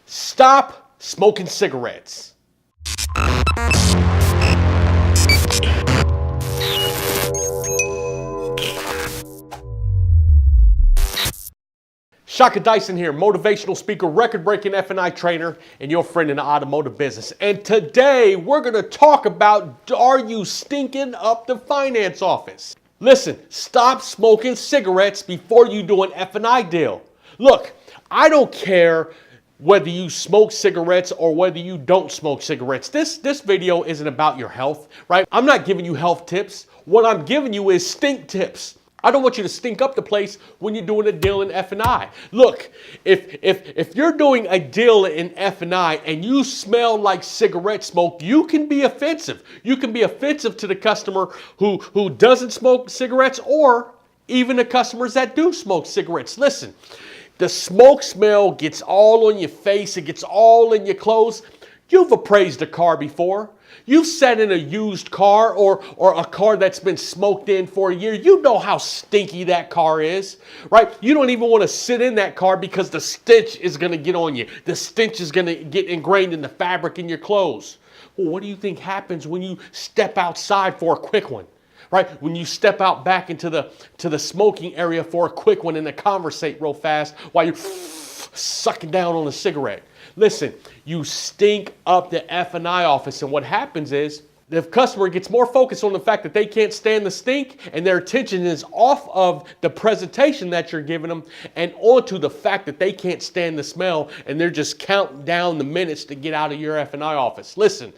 Stop smoking cigarettes. Shaka Dyson here, motivational speaker, record-breaking F&I trainer, and your friend in the automotive business. And today, we're going to talk about, are you stinking up the finance office? Listen, stop smoking cigarettes before you do an F&I deal. Look, I don't care whether you smoke cigarettes or whether you don't smoke cigarettes. This video isn't about your health, right? I'm not giving you health tips. What I'm giving you is stink tips. I don't want you to stink up the place when you're doing a deal in F&I. Look, if you're doing a deal in F&I and you smell like cigarette smoke, you can be offensive. You can be offensive to the customer who doesn't smoke cigarettes, or even the customers that do smoke cigarettes. Listen, the smoke smell gets all on your face. It gets all in your clothes. You've appraised a car before. You've sat in a used car or a car that's been smoked in for a year. You know how stinky that car is, right? You don't even want to sit in that car because the stench is going to get on you. The stench is going to get ingrained in the fabric in your clothes. Well, what do you think happens when you step outside for a quick one? Right? When you step out back into the smoking area for a quick one and to conversate real fast while you're sucking down on a cigarette. Listen, you stink up the F&I office, and what happens is the customer gets more focused on the fact that they can't stand the stink, and their attention is off of the presentation that you're giving them and onto the fact that they can't stand the smell, and they're just counting down the minutes to get out of your F&I office. Listen,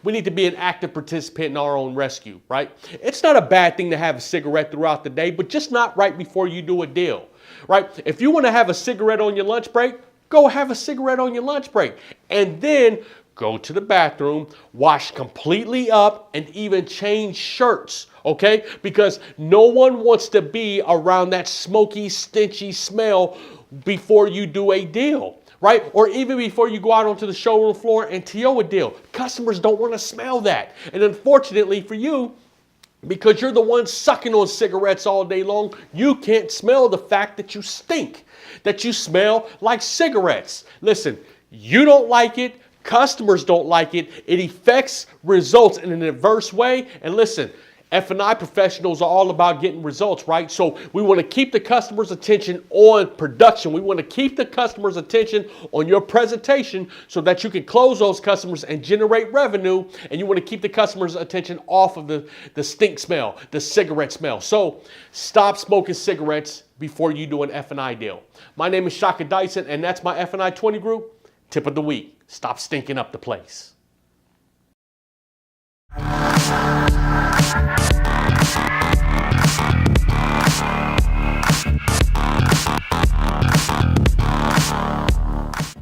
we need to be an active participant in our own rescue, right? It's not a bad thing to have a cigarette throughout the day, but just not right before you do a deal, right? If you want to have a cigarette on your lunch break, go have a cigarette on your lunch break, and then go to the bathroom, wash completely up, and even change shirts, okay? Because no one wants to be around that smoky, stinchy smell before you do a deal, right? Or even before you go out onto the showroom floor and TO a deal. Customers don't want to smell that. And unfortunately for you, because you're the one sucking on cigarettes all day long, you can't smell the fact that you stink, that you smell like cigarettes. Listen, you don't like it. Customers don't like it. It affects results in an adverse way. And listen, F&I professionals are all about getting results, right? So we want to keep the customer's attention on production. We want to keep the customer's attention on your presentation so that you can close those customers and generate revenue. And you want to keep the customer's attention off of the stink smell, the cigarette smell. So stop smoking cigarettes before you do an F&I deal. My name is Shaka Dyson, and that's my F&I 20 group. Tip of the week: stop stinking up the place.